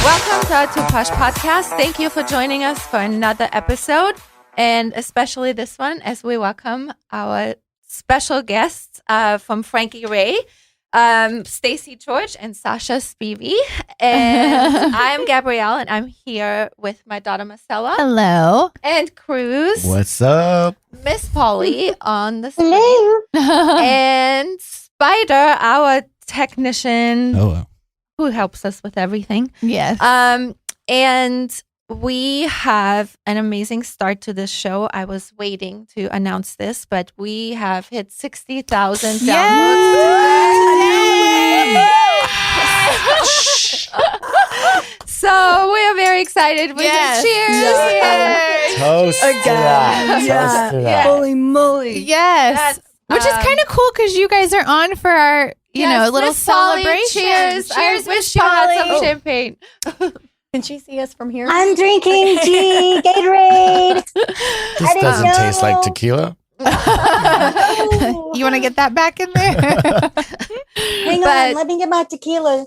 Welcome to our Two Posh podcast. Thank you for joining us for another episode, and especially this one as we welcome our special guests from Frankie Ray, Stacey George, and Sasha Spivey. And I'm Gabrielle, and I'm here with my daughter Marcella. Hello. And Cruz. What's up? Miss Polly on the screen. Hello. And Spider, our technician. Hello. Who helps us with everything. Yes. And we have an amazing start to this show. I was waiting to announce this, but we have hit 60,000 downloads. So we are very excited. We can cheers. Toast to that. Yeah. Toast to that. Holy moly. Yes. Which is kind of cool because you guys are on for our, little Miss Polly, celebration. Cheers. Cheers, I wish Miss you had Polly. some champagne. Can she see us from here? I'm drinking Gatorade. This doesn't taste like tequila. You want to get that back in there? Hang on, let me get my tequila.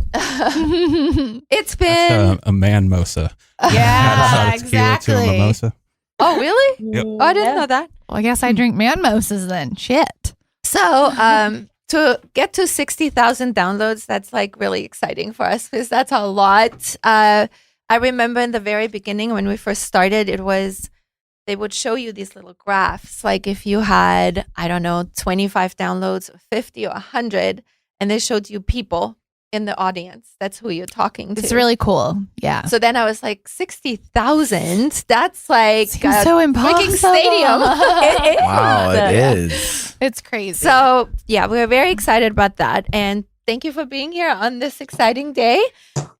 It's been... a man-mosa. Yeah, To a mimosa. Oh, really? Yep. Oh, I didn't know that. Well, I guess I drink man-mosas then. Shit. So, to get to 60,000 downloads, that's like really exciting for us because that's a lot. I remember in the very beginning when we first started, they would show you these little graphs. Like if you had, 25 downloads, or 50 or 100, and they showed you people in the audience. That's who you're talking to. It's really cool. Yeah. So then I was like, 60,000? That's like Seems so impossible. freaking stadium. Wow, it is. It's crazy. So, yeah, we're very excited about that. And thank you for being here on this exciting day.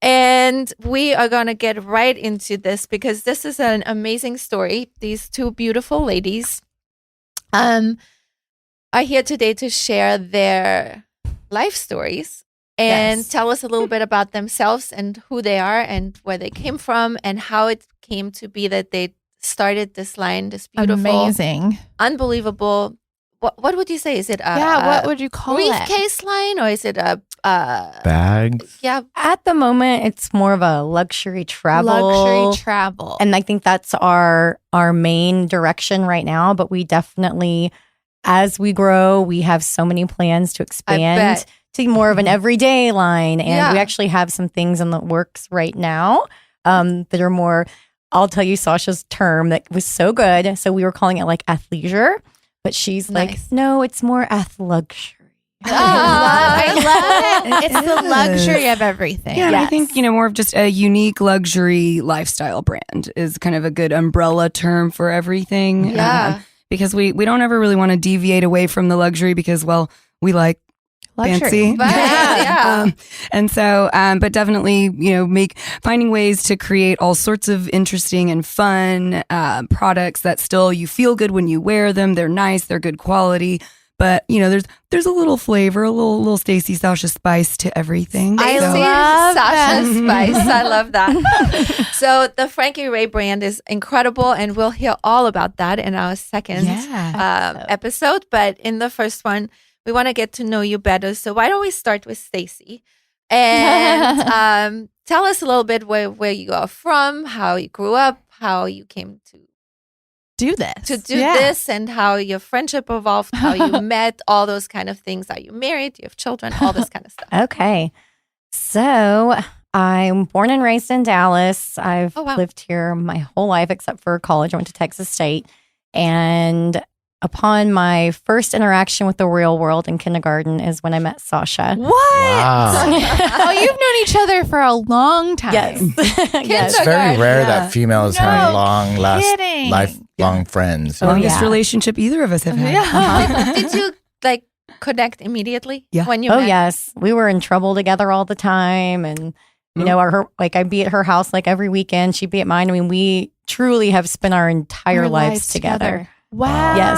And we are going to get right into this because this is an amazing story. These two beautiful ladies are here today to share their life stories and tell us a little bit about themselves and who they are and where they came from and how it came to be that they started this line, this beautiful, amazing, unbelievable. What would you say? Is it what would you call it? Briefcase line or is it a Bags. Yeah, At the moment, it's more of a luxury travel. And I think that's our main direction right now. But we definitely, as we grow, we have so many plans to expand to more of an everyday line. And we actually have some things in the works right now that are more, I'll tell you Sasha's term that was so good. So we were calling it like athleisure. But she's like, no, it's more athluxury. I love it. It's the luxury of everything. Yeah, and I think, more of just a unique luxury lifestyle brand is kind of a good umbrella term for everything. Yeah. Because we don't ever really want to deviate away from the luxury because, well, we like fancy. And so, but definitely, finding ways to create all sorts of interesting and fun products that still you feel good when you wear them. They're nice, they're good quality. But there's a little flavor, a little Stacey Sasha spice to everything. I love Sasha spice. I love that. So the Frankie Ray brand is incredible, and we'll hear all about that in our second episode. But in the first one, we want to get to know you better. So why don't we start with Stacey and tell us a little bit where you are from, how you grew up, how you came to do this. This and how your friendship evolved, how you met, all those kind of things. Are you married? Do you have children? All this kind of stuff. Okay. So I'm born and raised in Dallas. I've lived here my whole life except for college. I went to Texas State. And upon my first interaction with the real world in kindergarten is when I met Sasha. What? Wow. Oh, you've known each other for a long time. Yes. It's very rare that females have lifelong friends. Longest relationship either of us have had. Yeah. Did you connect immediately? Yeah. When you Oh met? yes, we were in trouble together all the time, and I'd be at her house like every weekend. She'd be at mine. I mean, we truly have spent our entire lives together. Wow. Yes.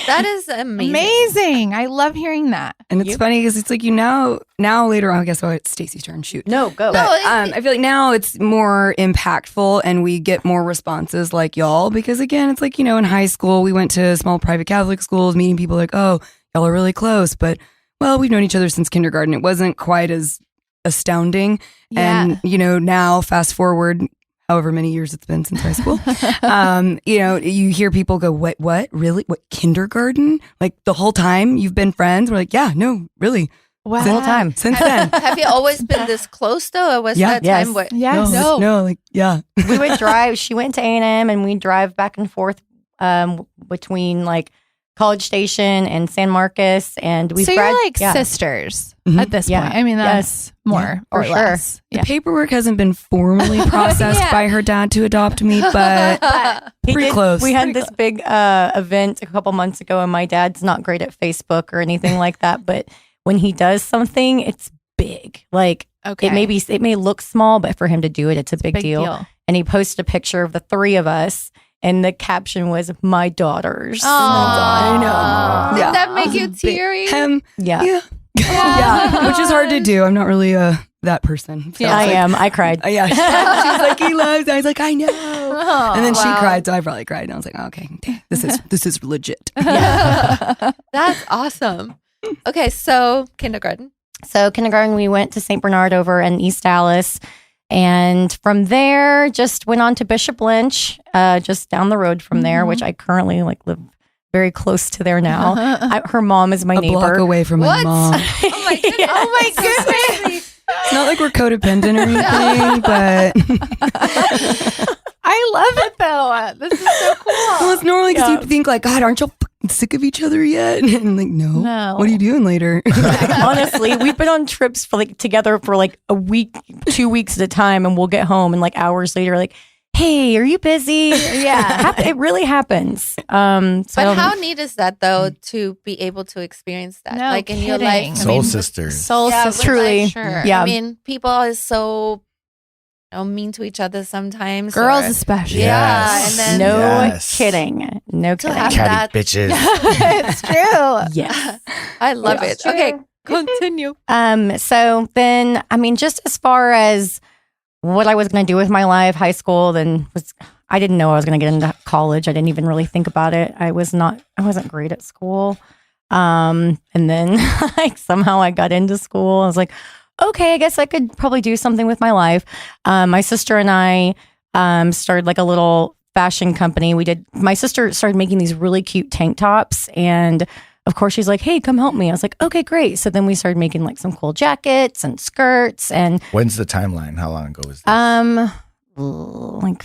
That is amazing. Amazing. I love hearing that. And it's funny because it's like now later on, I guess it's Stacey's turn. Shoot. No, go. But, I feel like now it's more impactful and we get more responses like y'all because again, it's like, in high school, we went to small private Catholic schools, meeting people like, oh, y'all are really close. But, well, we've known each other since kindergarten. It wasn't quite as astounding. Yeah. And, now fast forward however many years it's been since high school, you hear people go, what, really? What, kindergarten? Like the whole time you've been friends? We're like, yeah, no, really. Wow. The whole time. Since then. Have you always been this close though? Or was that time where? Yes. No, We would drive. She went to A&M and we'd drive back and forth between like College Station and San Marcos. And we've So you're like sisters at this point. I mean, that's more or less. The paperwork hasn't been formally processed by her dad to adopt me, but pretty close. We had this big event a couple months ago, and my dad's not great at Facebook or anything like that. But when he does something, it's big. Like it may look small, but for him to do it, it's a big deal. And he posted a picture of the three of us. And the caption was, "My daughters." Oh, I know. Did that make you teary? Yeah. Which is hard to do. I'm not really that person. So I am. I cried. Yeah. She's like, he loves. I was like, I know. Oh, and then she cried, so I probably cried. And I was like, okay, this is legit. Yeah. That's awesome. Okay, so kindergarten. We went to St. Bernard over in East Dallas. And from there, just went on to Bishop Lynch, just down the road from there, which I currently live very close to there now. Her mom is my neighbor. A block away from my mom. Oh my goodness. Oh my goodness. It's not like we're codependent or anything, but I love it though. This is so cool. Well, it's normally because you think like, God, aren't y'all sick of each other yet? And I'm like, no. What are you doing later? Honestly, we've been on trips together for like a week, 2 weeks at a time, and we'll get home and like hours later, like, hey, are you busy? Yeah, it really happens. But how neat is that though to be able to experience that, like in your life? Soul sisters. Soul sisters, truly. Sure. Yeah, I mean, people are so mean to each other sometimes. Girls especially. Yeah, and then no kidding. Catty bitches. It's true. Yes, I love it. True. Okay, continue. So then, I mean, just as far as what I was going to do with my life, high school, I didn't know I was going to get into college. I didn't even really think about it. I wasn't great at school. And then somehow I got into school. I was like, okay, I guess I could probably do something with my life. My sister and I started like a little fashion company. My sister started making these really cute tank tops, and of course she's like, hey, come help me. I was like, okay, great. So then we started making like some cool jackets and skirts. And when's the timeline? How long ago was this? Like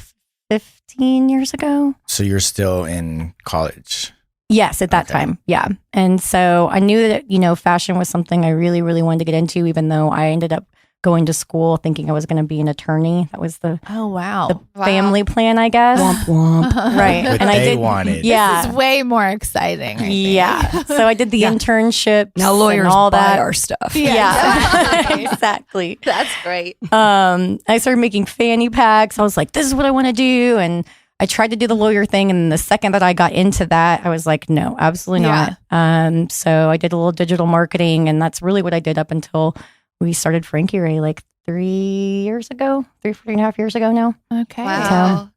15 years ago. So you're still in college? Yes, at that time. Yeah. And so I knew that, fashion was something I really, really wanted to get into, even though I ended up going to school thinking I was going to be an attorney. That was the family plan, I guess. Womp womp. Right. What they wanted. Yeah. This is way more exciting. Yeah. So I did the internship. Now lawyers all buy that. our stuff. Yeah. Exactly. That's great. I started making fanny packs. I was like, this is what I want to do. And I tried to do the lawyer thing, and the second that I got into that, I was like, no, absolutely not. So I did a little digital marketing, and that's really what I did up until we started Frankie Ray like 3 and a half years ago now. Okay. Wow.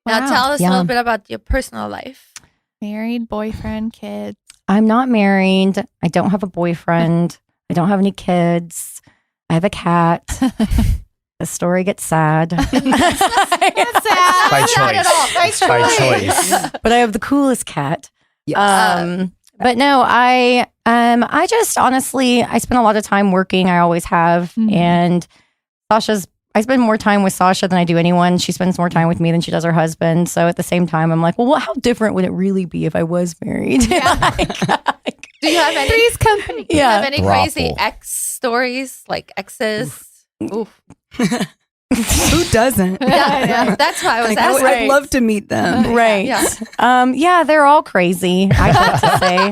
Now tell us a little bit about your personal life. Married, boyfriend, kids. I'm not married. I don't have a boyfriend. I don't have any kids. I have a cat. The story gets sad. It's sad. By choice. But I have the coolest cat. Yes. But no, I just honestly, I spend a lot of time working. I always have. Mm-hmm. And I spend more time with Sasha than I do anyone. She spends more time with me than she does her husband. So at the same time, I'm like, well, how different would it really be if I was married? Yeah. Do you have any Three's company? Do you have any crazy ex stories, like exes? Oof. Who doesn't? That's why I was asking. I'd love to meet them. Right. Yeah. They're all crazy, I have to say.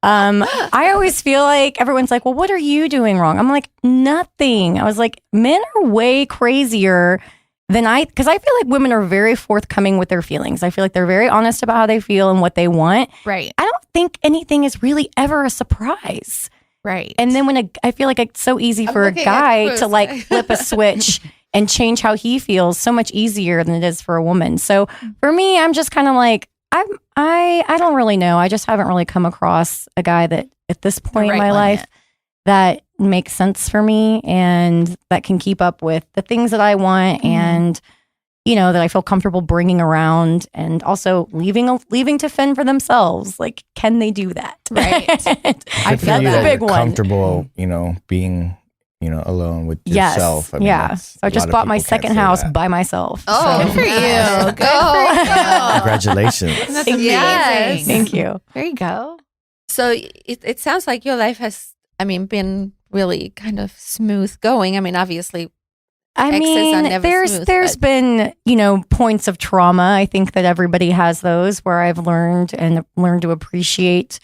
I always feel like everyone's like, well, what are you doing wrong? I'm like, nothing. I was like, men are way crazier than because I feel like women are very forthcoming with their feelings. I feel like they're very honest about how they feel and what they want. Right. I don't think anything is really ever a surprise. Right. And then I feel like it's so easy for a guy to like flip a switch and change how he feels so much easier than it is for a woman. So for me, I'm just kind of like, I don't really know. I just haven't really come across a guy that at this point in my life that make sense for me and that can keep up with the things that I want and, you know, that I feel comfortable bringing around and also leaving to fend for themselves. Like, can they do that? Right. I feel that's a big one. Comfortable, you know, being, you know, alone with yourself. Yes. I mean, so I just bought my second house by myself. Oh, so. good for you. Good for you. Congratulations. That's amazing. Yes. Thank you. There you go. So it sounds like your life has, I mean, been really kind of smooth going. I mean, obviously, there's been, you know, points of trauma. I think that everybody has those where I've learned to appreciate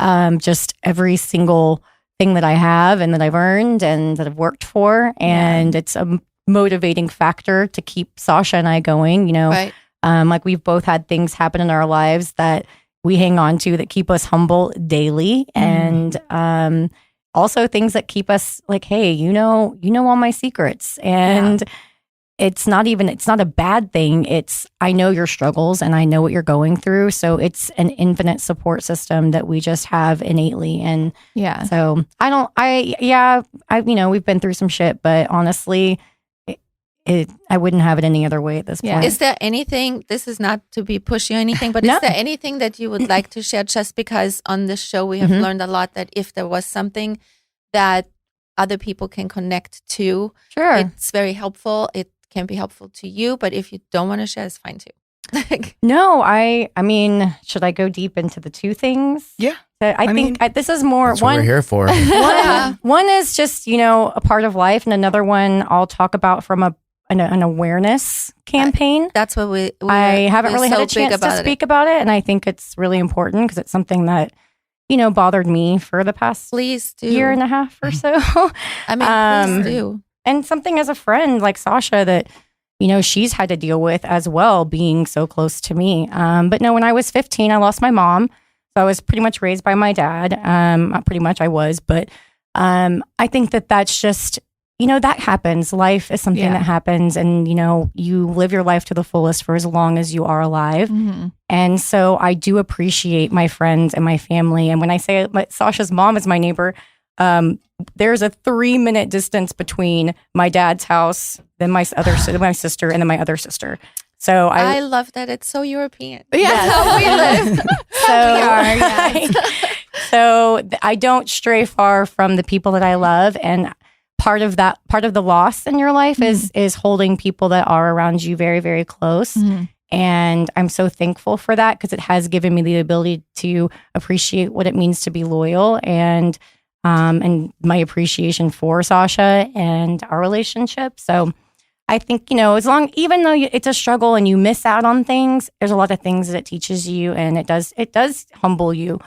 just every single thing that I have and that I've earned and that I've worked for. And it's a motivating factor to keep Sasha and I going, you know, like we've both had things happen in our lives that we hang on to that keep us humble daily. And, also things that keep us like, hey, you know all my secrets. And it's not a bad thing. I know your struggles and I know what you're going through. So it's an infinite support system that we just have innately. And so we've been through some shit, but honestly, I wouldn't have it any other way at this point. Is there anything, this is not to be pushy or anything, but is there anything that you would like to share? Just because on this show we have learned a lot that if there was something that other people can connect to, it's very helpful. It can be helpful to you, but if you don't want to share, it's fine too. No, I mean, should I go deep into the two things? Yeah. I think this is more that's what we're here for. One is just, you know, a part of life, and another one I'll talk about from an awareness campaign. That's what I haven't really had a chance to speak about it, and I think it's really important because it's something that, you know, bothered me for the past year and a half or so. I mean, please do. And something as a friend like Sasha that, you know, she's had to deal with as well, being so close to me. But no, when I was 15, I lost my mom. So I was pretty much raised by my dad. Not pretty much, I was. But I think that that's just, you know, that happens. Life is something that happens. And, you know, you live your life to the fullest for as long as you are alive. And so I do appreciate my friends and my family. And when I say Sasha's mom is my neighbor, there's a 3-minute distance between my dad's house, then my sister, and then my other sister. So I love that it's so European. Yeah, that's how we live. So we are. Yes. So I don't stray far from the people that I love, and part of the loss in your life is holding people that are around you very, very close. And I'm so thankful for that because it has given me the ability to appreciate what it means to be loyal and my appreciation for Sasha and our relationship. So I think, you know, even though it's a struggle and you miss out on things, there's a lot of things that it teaches you, and it does humble you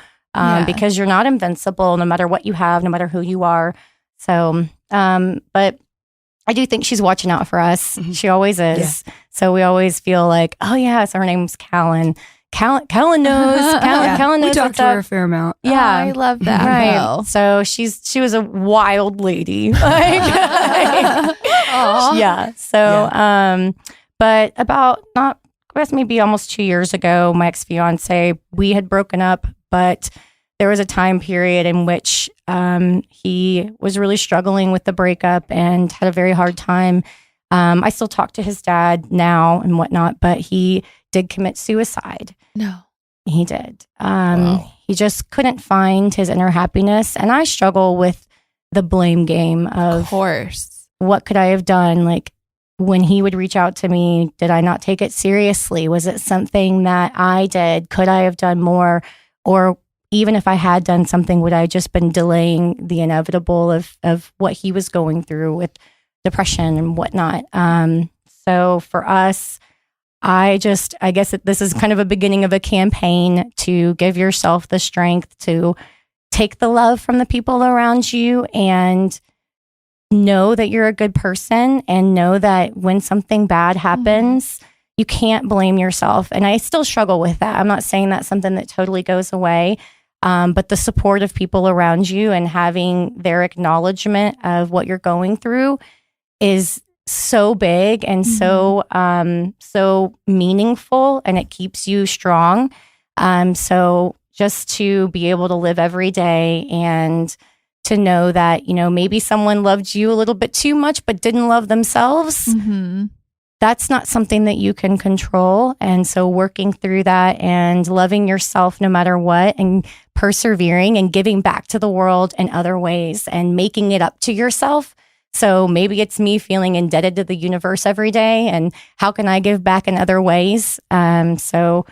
because you're not invincible no matter what you have, no matter who you are. So, but I do think she's watching out for us. She always is. Yeah. So we always feel like, oh yeah, so her name's Callan. Callan knows. Callan knows. We talk to her a fair amount. Yeah, I love that. Right. Though. So she was a wild lady. Yeah. So, but about maybe almost 2 years ago, my ex-fiance, we had broken up, but there was a time period in which he was really struggling with the breakup and had a very hard time. I still talk to his dad now and whatnot, but he did commit suicide. No. He did. He just couldn't find his inner happiness. And I struggle with the blame game of course. What could I have done? Like when he would reach out to me, did I not take it seriously? Was it something that I did? Could I have done more? Or even if I had done something, would I have just been delaying the inevitable of what he was going through with depression and whatnot? So for us, I guess this is kind of a beginning of a campaign to give yourself the strength to take the love from the people around you and know that you're a good person and know that when something bad happens, you can't blame yourself. And I still struggle with that. I'm not saying that's something that totally goes away, but the support of people around you and having their acknowledgement of what you're going through is so big and so meaningful, and it keeps you strong. So just to be able to live every day and to know that, maybe someone loved you a little bit too much, but didn't love themselves. Mm-hmm. That's not something that you can control. And so working through that and loving yourself no matter what, and persevering and giving back to the world in other ways and making it up to yourself. So maybe it's me feeling indebted to the universe every day, and how can I give back in other ways? So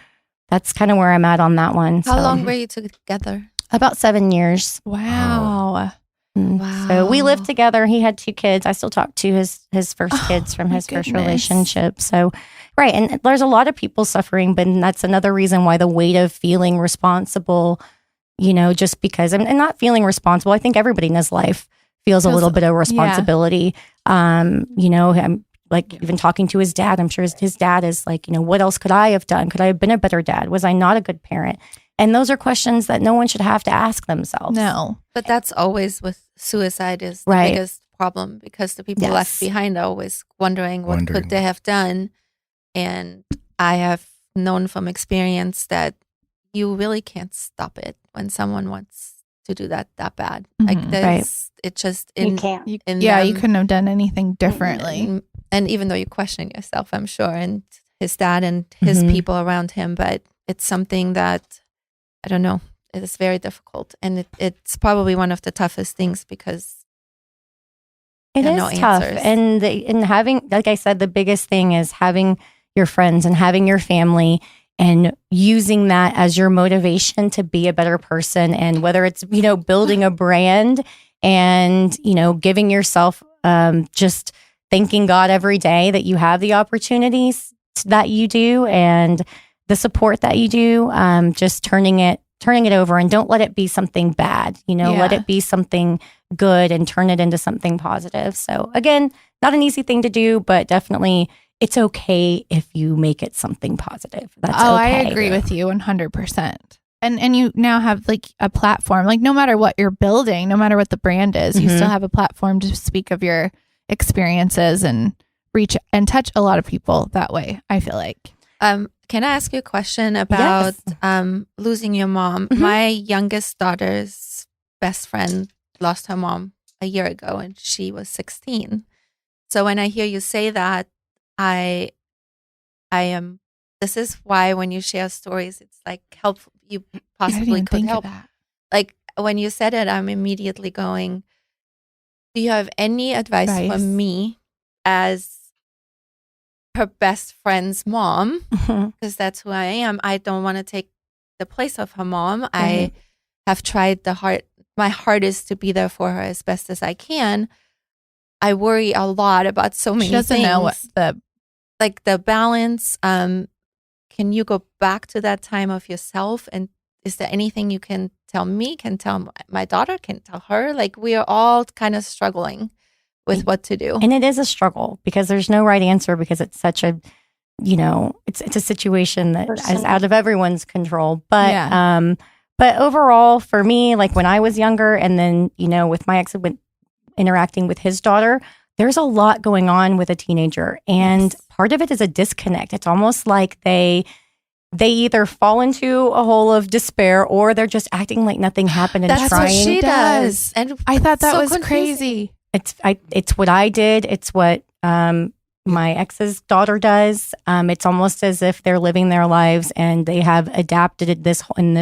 that's kind of where I'm at on that one. How long were you together? About 7 years. Wow. Wow. So we lived together. He had 2 kids. I still talk to his first kids from his first relationship. So, right. And there's a lot of people suffering, but that's another reason why the weight of feeling responsible, just because, and not feeling responsible. I think everybody in his life feels a little bit of responsibility. I'm like even talking to his dad. I'm sure his dad is like, what else could I have done? Could I have been a better dad? Was I not a good parent? And those are questions that no one should have to ask themselves. No. But that's always with suicide is the biggest problem, because the people left behind are always wondering what could they have done. And I have known from experience that you really can't stop it when someone wants to do that bad. Mm-hmm. Like there's, it just you can't. You couldn't have done anything differently. And even though you're questioning yourself, I'm sure, and his dad and his people around him, but it's something that, I don't know, it is very difficult. And it's probably one of the toughest things, because it is tough. And having, like I said, the biggest thing is having your friends and having your family and using that as your motivation to be a better person. And whether it's, building a brand and, giving yourself, just thanking God every day that you have the opportunities that you do and the support that you do, just turning it over, and don't let it be something bad, let it be something good and turn it into something positive. So again, not an easy thing to do, but definitely it's okay if you make it something positive. That's okay. I agree with you 100%. And you now have like a platform, like no matter what you're building, no matter what the brand is, you still have a platform to speak of your experiences and reach and touch a lot of people that way, I feel like. Can I ask you a question about losing your mom? Mm-hmm. My youngest daughter's best friend lost her mom a year ago, and she was 16. So when I hear you say that, I am. This is why when you share stories, it's like helpful. You possibly could help. Like when you said it, I'm immediately going, do you have any advice for me as her best friend's mom? Because that's who I am. I don't want to take the place of her mom. I have tried my hardest to be there for her as best as I can. I worry a lot about so many things. She doesn't know what the balance. Can you go back to that time of yourself? And is there anything you can tell me, can tell my daughter, can tell her? Like, we are all kind of struggling with what to do. And it is a struggle because there's no right answer, because it's such a, it's a situation that is out of everyone's control. But, but overall for me, like when I was younger and then, with my ex, interacting with his daughter, there's a lot going on with a teenager. And part of it is a disconnect. It's almost like they either fall into a hole of despair or they're just acting like nothing happened and That's trying. What she does. And I thought that was crazy. It's what I did. It's what my ex's daughter does. It's almost as if they're living their lives and they have adapted this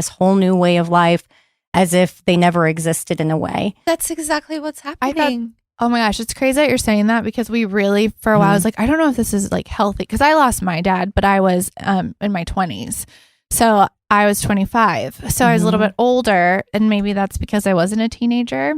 whole new way of life as if they never existed in a way. That's exactly what's happening. I thought, oh my gosh, it's crazy that you're saying that, because we really, for a while, I was like, I don't know if this is like healthy, because I lost my dad, but I was in my 20s. So I was 25. So I was a little bit older, and maybe that's because I wasn't a teenager.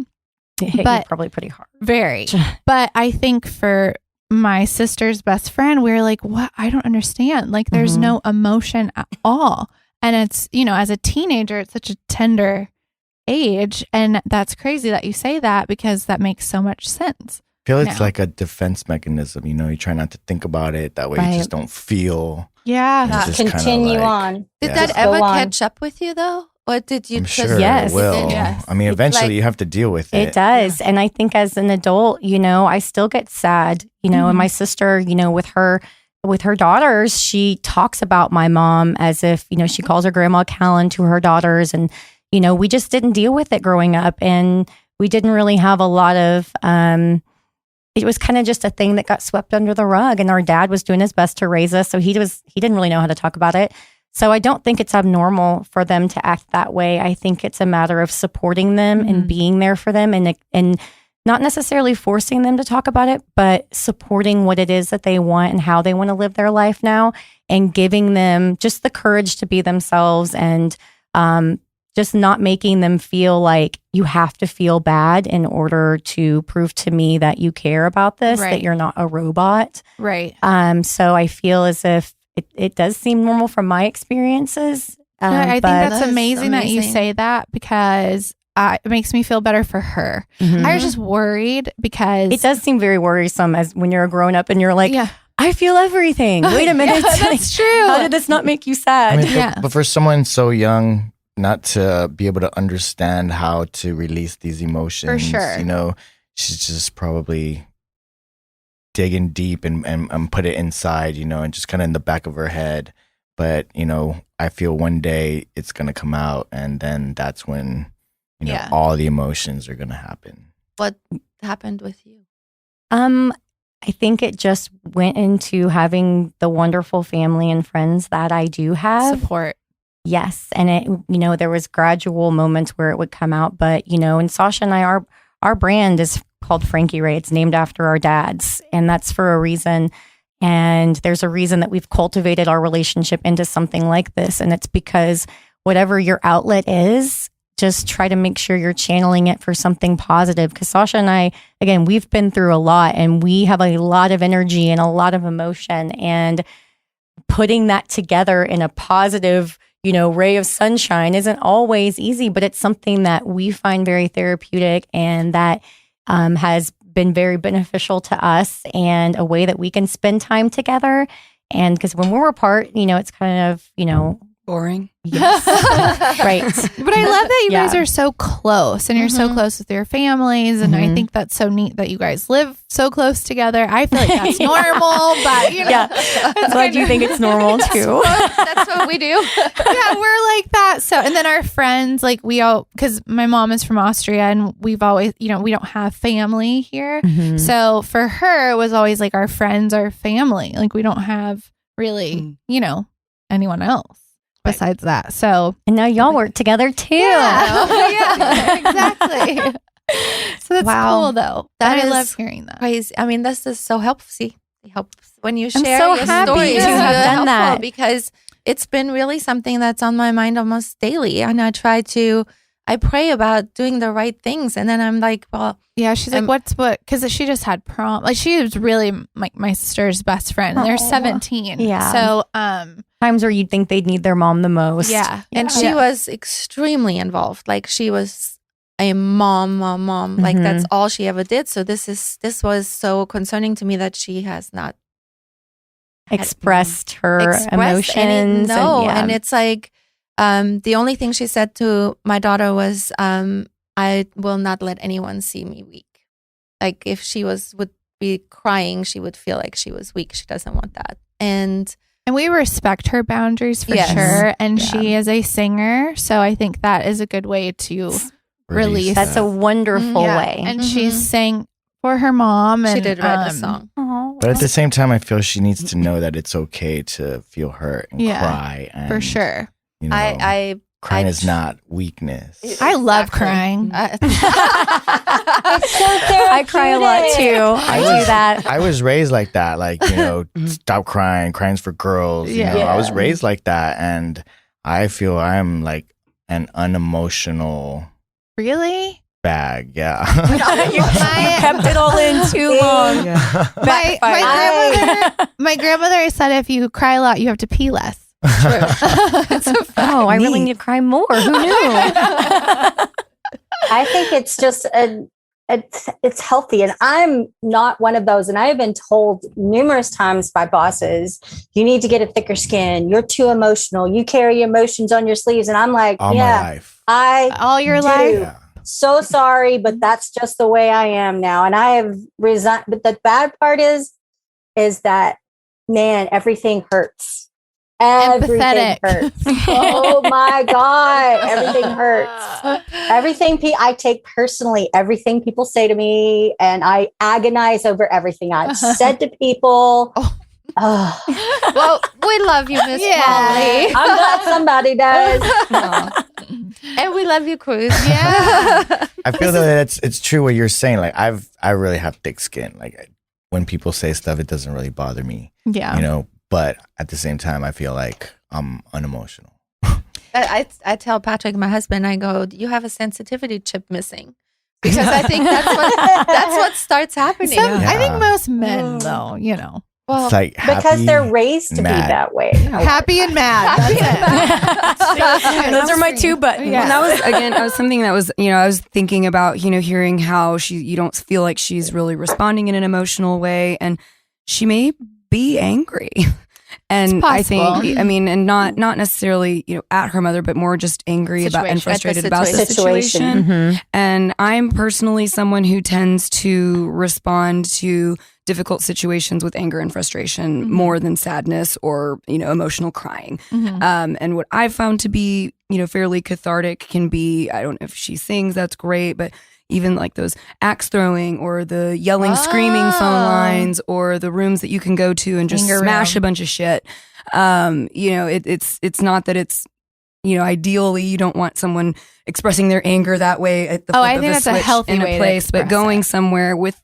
It hit you probably pretty hard. Very. But I think for my sister's best friend, we were like, what? I don't understand. Like, there's no emotion at all. And it's, as a teenager, it's such a tender age. And that's crazy that you say that, because that makes so much sense. I feel it's like a defense mechanism. You try not to think about it. That way you just don't feel. Yeah. Just continue on. Did that ever catch up with you though? Or did you I'm just... sure yes. it will. Yes. I mean, eventually you have to deal with it. It does. And I think as an adult, I still get sad, and my sister, with her daughters, she talks about my mom as if, she calls her Grandma Callan to her daughters. And, we just didn't deal with it growing up. And we didn't really have a lot of, it was kind of just a thing that got swept under the rug, and our dad was doing his best to raise us. So he didn't really know how to talk about it. So I don't think it's abnormal for them to act that way. I think it's a matter of supporting them and being there for them, and not necessarily forcing them to talk about it, but supporting what it is that they want and how they want to live their life now, and giving them just the courage to be themselves, and just not making them feel like you have to feel bad in order to prove to me that you care about this, that you're not a robot. Right. So I feel as if it does seem normal from my experiences. I think that's amazing that you say that, because it makes me feel better for her. I was just worried because it does seem very worrisome as when you're a grown up and you're like, I feel everything. Wait a minute. That's true. How did this not make you sad? I mean, but for someone so young, not to be able to understand how to release these emotions, for sure. You know, she's just probably digging deep and put it inside, you know, and just kind of in the back of her head. But, you know, I feel one day it's going to come out, and then that's when, you know, all the emotions are going to happen. What happened with you? I think it just went into having the wonderful family and friends that I do have. Support. Yes. And it, you know, there was gradual moments where it would come out, but, you know, and Sasha and I, our brand is called Frankie Ray. It's named after our dads, and that's for a reason. And there's a reason that we've cultivated our relationship into something like this. And it's because whatever your outlet is, just try to make sure you're channeling it for something positive. Because Sasha and I, again, we've been through a lot, and we have a lot of energy and a lot of emotion, and putting that together in a positive, you know, ray of sunshine isn't always easy, but it's something that we find very therapeutic, and that has been very beneficial to us, and a way that we can spend time together. And because when we're apart, you know, it's kind of, you know, boring. Yes. Right. But I love that you guys are so close, and you're so close with your families. And I think that's so neat that you guys live so close together. I feel like that's normal, but you know, I'm glad you think it's normal too. That's what we do. Yeah, we're like that. So, and then our friends, like we all, because my mom is from Austria, and we've always, you know, we don't have family here. So for her, it was always like our friends are family. Like we don't have really, you know, anyone else besides that. So, and now y'all work together too. Yeah, exactly. So that's cool though. I love hearing that. Crazy. I mean, this is so helpful. See, it helps when you share so your happy stories. to have done that, because it's been really something that's on my mind almost daily, and I pray about doing the right things, and then I'm like, well, yeah. She's like, because she just had prom. Like she was really like my sister's best friend, and they're 17. Yeah. So, times where you'd think they'd need their mom the most. Yeah. And she was extremely involved. Like she was a mom. Like that's all she ever did. So this was so concerning to me that she has not expressed her emotions. And it's like, the only thing she said to my daughter was, I will not let anyone see me weak. Like if she would be crying, she would feel like she was weak. She doesn't want that. And we respect her boundaries for sure. And she is a singer. So I think that is a good way to release. That's a wonderful way. And she sang for her mom. And she did write the song. But at the same time, I feel she needs to know that it's okay to feel hurt and cry. And, for sure. You know, crying is not weakness. I love crying. I cry a lot too. I do that. I was raised like that. Like, you know, stop crying. Crying's for girls. You know, I was raised like that. And I feel I'm like an unemotional bag. Yeah. You kept it all in too long. My grandmother said if you cry a lot, you have to pee less. True. I really need to cry more. Who knew? I think it's just it's healthy, and I'm not one of those. And I have been told numerous times by bosses, "You need to get a thicker skin. You're too emotional. You carry emotions on your sleeves." And I'm like, all my life. All your life. Yeah. So sorry, but that's just the way I am now, and I have resigned. But the bad part is that, man, everything hurts. Everything hurts. Oh my God. Everything hurts. Everything I take personally, everything people say to me, and I agonize over everything I've said to people. Oh. Well, we love you, Miss Molly. I'm glad somebody does. And we love you, Cruz. Yeah. I feel that it's true what you're saying. Like I really have thick skin. Like when people say stuff, it doesn't really bother me. Yeah. You know, but at the same time, I feel like I'm unemotional. I tell Patrick, my husband, I go, you have a sensitivity chip missing. Because I think that's what starts happening. I think most men, though, you know. Well, It's like because they're raised to be that way. Happy and mad. That's it. Those are my two buttons. Yeah. And that was, again, I was something that was, I was thinking about, hearing how you don't feel like she's really responding in an emotional way. And she may be angry. And I think, and not necessarily, at her mother, but more just angry about and frustrated about the situation. Mm-hmm. And I'm personally someone who tends to respond to difficult situations with anger and frustration more than sadness or, emotional crying. And what I've found to be, fairly cathartic can be, I don't know if she sings, that's great, but even like those axe throwing or the yelling, screaming phone lines or the rooms that you can go to and just smash a bunch of shit. It's not that it's, ideally you don't want someone expressing their anger that way at the flip I of think a that's a switch healthy in a way place, to but express going it. somewhere with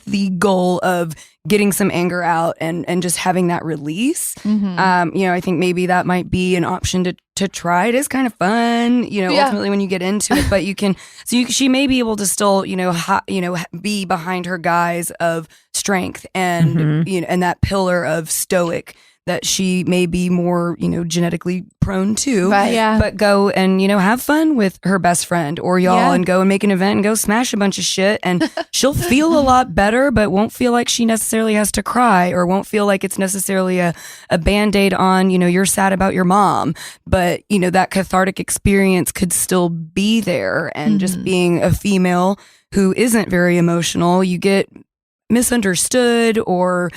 the goal of getting some anger out and just having that release. I think maybe that might be an option to try. It is kind of fun, ultimately when you get into it, but she may be able to still, be behind her guise of strength and, and that pillar of stoic that she may be more, genetically prone to, but go and, have fun with her best friend or y'all and go and make an event and go smash a bunch of shit and she'll feel a lot better, but won't feel like she necessarily has to cry or won't feel like it's necessarily a Band-Aid on, you're sad about your mom, but, that cathartic experience could still be there. And just being a female who isn't very emotional, you get misunderstood or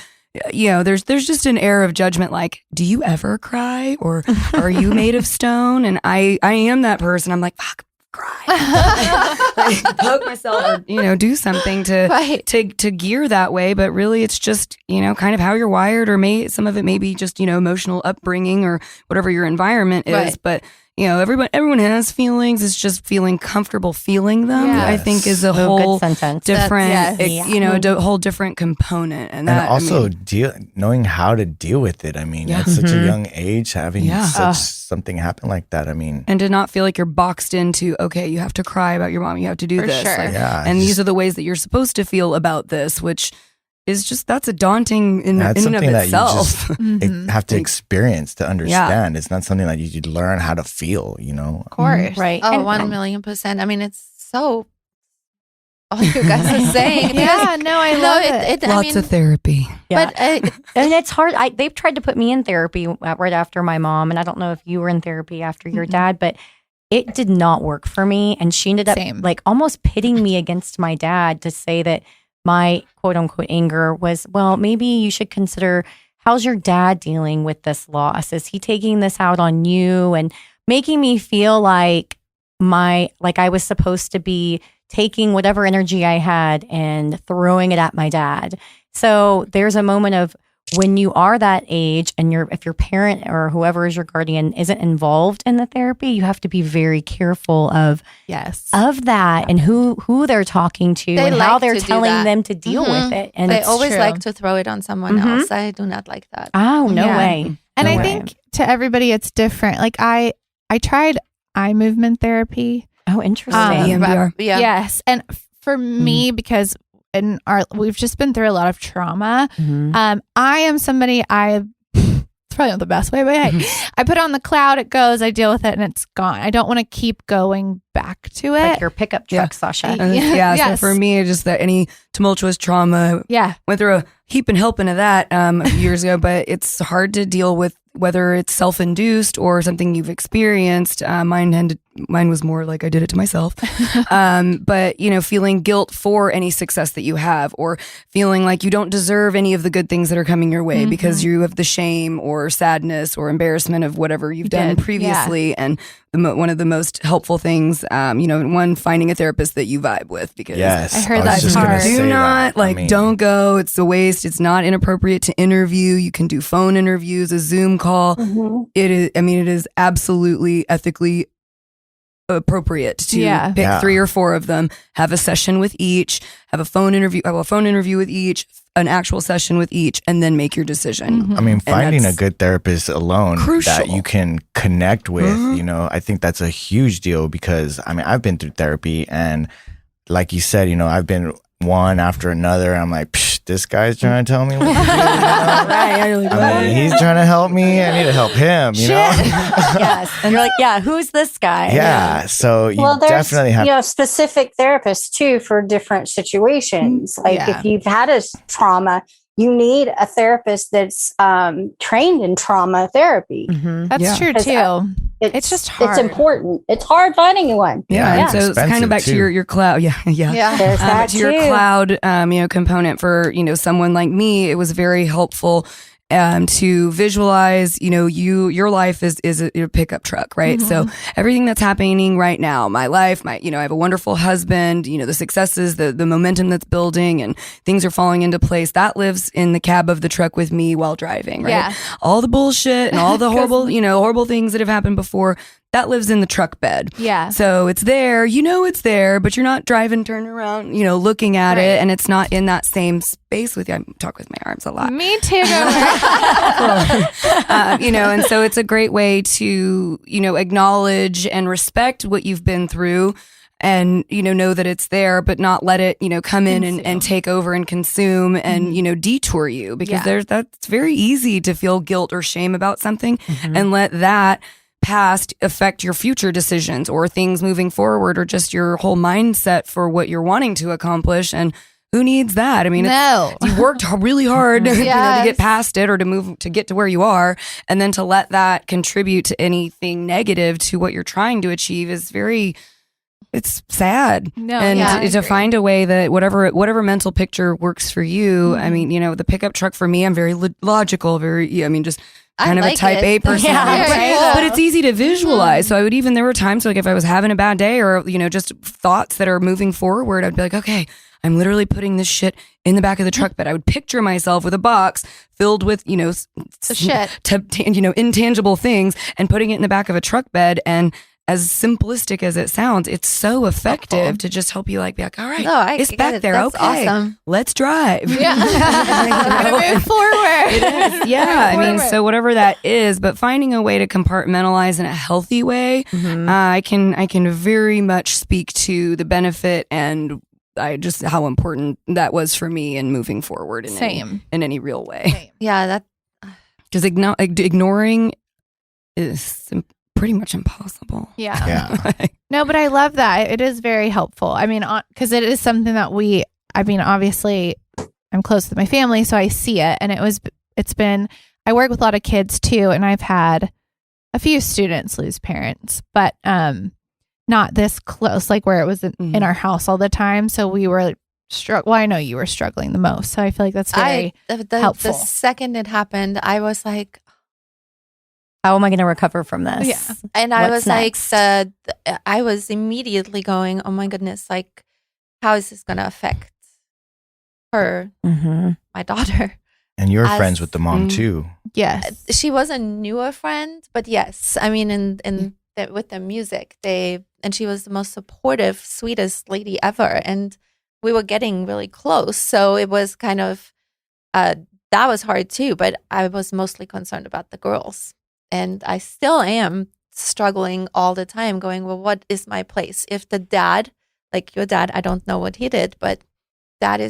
there's just an air of judgment like, do you ever cry or are you made of stone? And I am that person. I'm like, fuck, cry. Like, poke myself or, do something to gear that way. But really it's just, kind of how you're wired or some of it may be just, emotional upbringing or whatever your environment is. But everyone has feelings. It's just feeling comfortable feeling them. Yes. I think is a whole sentence. different, a whole different component. And that, also knowing how to deal with it. I mean, at such a young age, having something happen like that. I mean, and to not feel like you're boxed into, okay, you have to cry about your mom. You have to do this. Sure. And these are the ways that you're supposed to feel about this, which is just, that's a daunting in and of itself. You just have to experience to understand. It's not something that you learn how to feel, Of course. Right. Oh, 1,000,000%. I mean, it's so, all you guys are saying. I love it. Lots of therapy. Yeah. But and it's hard. They've tried to put me in therapy right after my mom. And I don't know if you were in therapy after your dad, but it did not work for me. And she ended up like almost pitting me against my dad to say that my quote unquote anger was, well, maybe you should consider, how's your dad dealing with this loss? Is he taking this out on you? And making me feel like I was supposed to be taking whatever energy I had and throwing it at my dad. So there's a moment of when you are that age and if your parent or whoever is your guardian isn't involved in the therapy, you have to be very careful of that and who they're talking to and how they're telling them to deal with it. And they always like to throw it on someone else. I do not like that. Oh, no way. And I think to everybody it's different. Like I tried eye movement therapy. Oh, interesting. EMDR. Yes. And for me, because we've just been through a lot of trauma. I am somebody it's probably not the best way, but hey, I put it on the cloud, it goes, I deal with it and it's gone. I don't want to keep going back to it. Like your pickup truck, Sasha. So for me, just that any tumultuous trauma, went through a heap and helping of that a few years ago, but it's hard to deal with whether it's self-induced or something you've experienced. Mine mine was more like I did it to myself. But, feeling guilt for any success that you have, or feeling like you don't deserve any of the good things that are coming your way because you have the shame or sadness or embarrassment of whatever you've done previously. Yeah. And one of the most helpful things, finding a therapist that you vibe with, because yes, I heard that's hard. Don't go. It's a waste. It's not inappropriate to interview. You can do phone interviews, a Zoom call. It is absolutely ethically appropriate to pick 3 or 4 of them, have a session with each, have a phone interview with each, an actual session with each, and then make your decision. Finding a good therapist alone crucial. That you can connect with, I think that's a huge deal, because I've been through therapy, and like you said, I've been one after another. I'm like, this guy's trying to tell me what to do. Right. He's trying to help me. I need to help him, Yes. And you're like, yeah, who's this guy? Yeah. So you definitely have specific therapists too for different situations. Like if you've had a trauma, you need a therapist that's trained in trauma therapy. That's true too. It's just hard. It's important. It's hard finding one. And so it's kind of back to your cloud. There's that to your cloud, component for, someone like me. It was very helpful to visualize, your life is a pickup truck, right? So everything that's happening right now, my life, I have a wonderful husband, the successes, the momentum that's building, and things are falling into place, that lives in the cab of the truck with me while driving, right? Yeah. All the bullshit and all the horrible, horrible things that have happened before, that lives in the truck bed. Yeah. So it's there, it's there, but you're not driving, turning around, looking at it, and it's not in that same space with you. I talk with my arms a lot. Me too. And so it's a great way to, acknowledge and respect what you've been through, and, know that it's there, but not let it, come in and take over and consume and, detour you, because that's very easy to feel guilt or shame about something and let that past affect your future decisions or things moving forward, or just your whole mindset for what you're wanting to accomplish. And who needs that? You worked really hard to get past it, or to get to where you are, and then to let that contribute to anything negative to what you're trying to achieve is it's sad. To find a way that whatever mental picture works for you. The pickup truck for me, I'm very logical, just kind of a type A personality, but it's easy to visualize. So there were times like if I was having a bad day, or, just thoughts that are moving forward, I'd be like, okay, I'm literally putting this shit in the back of the truck bed. I would picture myself with a box filled with, intangible things, and putting it in the back of a truck bed. And as simplistic as it sounds, it's so effective to just help you be like, all right, it's back there. That's okay, awesome. Let's drive. Yeah. Move forward. It is. Yeah. So whatever that is, but finding a way to compartmentalize in a healthy way, I can very much speak to the benefit and just how important that was for me in moving forward in any real way. Same. Yeah. That because ignoring is pretty much impossible. Yeah. No, but I love that. It is very helpful. Because it is something that obviously I'm close with my family, so I see it. And I work with a lot of kids too, and I've had a few students lose parents, but not this close, like where it was in our house all the time. So we were I know you were struggling the most. So I feel like that's very helpful. The second it happened, I was like, how am I going to recover from this? Yeah. And I was next? I was immediately going, oh my goodness, like, how is this going to affect her, my daughter? And you're friends with the mom too. Yes. She was a newer friend, but yes. With the music, and she was the most supportive, sweetest lady ever. And we were getting really close. So it was kind of, that was hard too, but I was mostly concerned about the girls. And I still am struggling all the time going, well, what is my place? If the dad, like your dad, I don't know what he did, but dad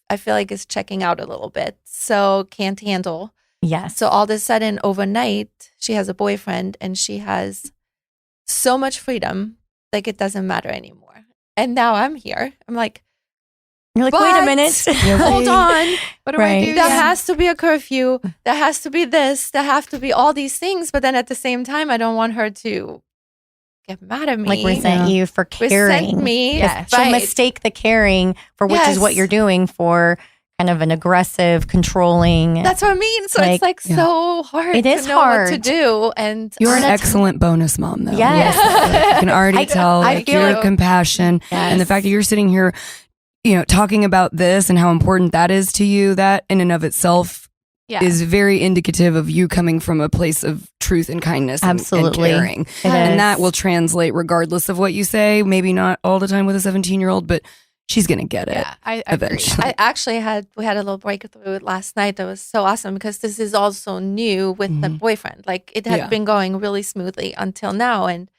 I feel like is checking out a little bit. So can't handle. Yes. So all of a sudden overnight, she has a boyfriend and she has so much freedom. Like it doesn't matter anymore. And now I'm here. I'm like, you're like, wait a minute. Hold on. What do I do? There has to be a curfew. There has to be this. There have to be all these things. But then at the same time, I don't want her to get mad at me. Like resent you for caring. Resent me. Yes. She'll mistake the caring for which is what you're doing for kind of an aggressive, controlling. That's what I mean. So it's like so hard it is to know hard. what to do. And you're an excellent bonus mom, though. Yes. You can already tell your compassion and the fact that you're sitting here, talking about this and how important that is to you, that in and of itself is very indicative of you coming from a place of truth and kindness and caring. And that will translate regardless of what you say. Maybe not all the time with a 17-year-old, but she's going to get it I eventually. Agree. I actually we had a little breakthrough last night that was so awesome because this is also new with the boyfriend. Like it had been going really smoothly until now. And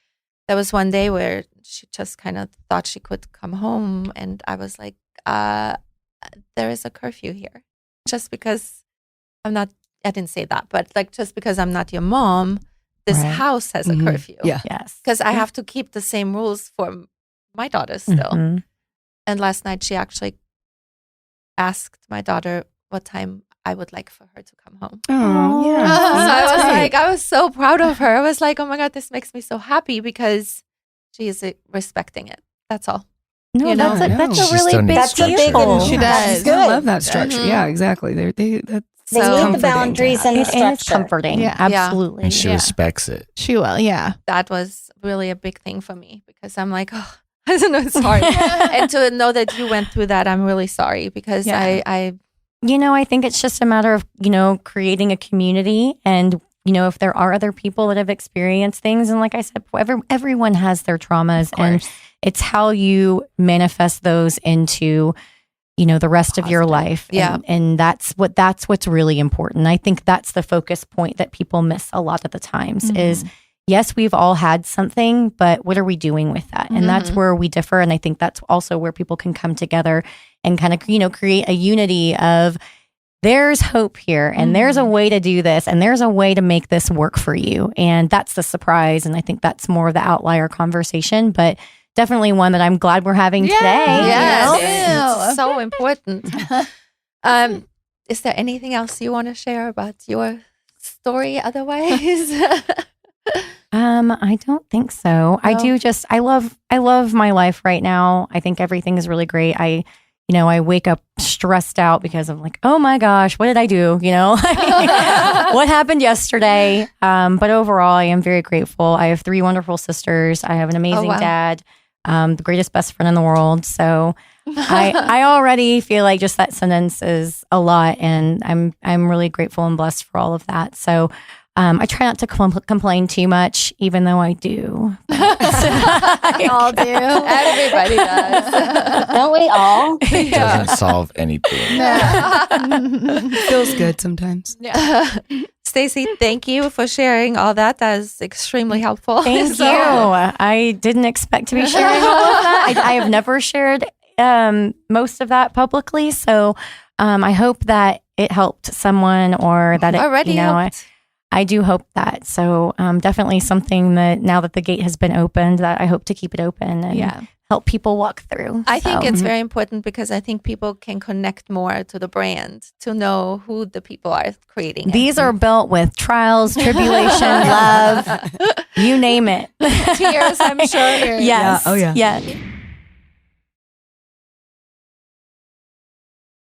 there was one day where she just kind of thought she could come home. And I was like, there is a curfew here. Just because I didn't say that, but like just because I'm not your mom, this house has a curfew. Yeah. Yes. Because I have to keep the same rules for my daughter still. And last night she actually asked my daughter what time I would like for her to come home. Oh, yeah. So I was so proud of her. I was like, oh my God, this makes me so happy because she is respecting it. That's all. No, that's a really big deal. She does. Good. I love that structure. Yeah, exactly. They need the boundaries and the structure. It's comforting. Yeah. Absolutely. And she respects it. She will. Yeah. That was really a big thing for me because I'm like, oh, I don't know, it's hard. And to know that you went through that, I'm really sorry because I think it's just a matter of, creating a community and, if there are other people that have experienced things. And like I said, everyone has their traumas and it's how you manifest those into, the rest of your life. And that's what's really important. I think that's the focus point that people miss a lot of the times is, yes, we've all had something, but what are we doing with that? And that's where we differ. And I think that's also where people can come together and kind of, create a unity of there's hope here and there's a way to do this and there's a way to make this work for you. And that's the surprise. And I think that's more of the outlier conversation, but definitely one that I'm glad we're having today. Yes, it's so important. Is there anything else you want to share about your story otherwise? I don't think so. No. I love my life right now. I think everything is really great. I wake up stressed out because I'm like, oh my gosh, what did I do? What happened yesterday? But overall, I am very grateful. I have 3 wonderful sisters. I have an amazing dad, the greatest best friend in the world. So I already feel like just that sentence is a lot. And I'm really grateful and blessed for all of that. So I try not to complain too much, even though I do. We all do. Everybody does. Don't we all? It doesn't solve anything. Feels good sometimes. Stacey, thank you for sharing all that. That is extremely helpful. Thank you. I didn't expect to be sharing all of that. I have never shared most of that publicly. So I hope that it helped someone or that it already helped. I do hope that. So definitely something that now that the gate has been opened, that I hope to keep it open and help people walk through. I think it's very important because I think people can connect more to the brand to know who the people are creating. These are built with trials, tribulation, love, you name it. Tears, I'm sure. Yes. Yeah. Oh, yeah. Yeah.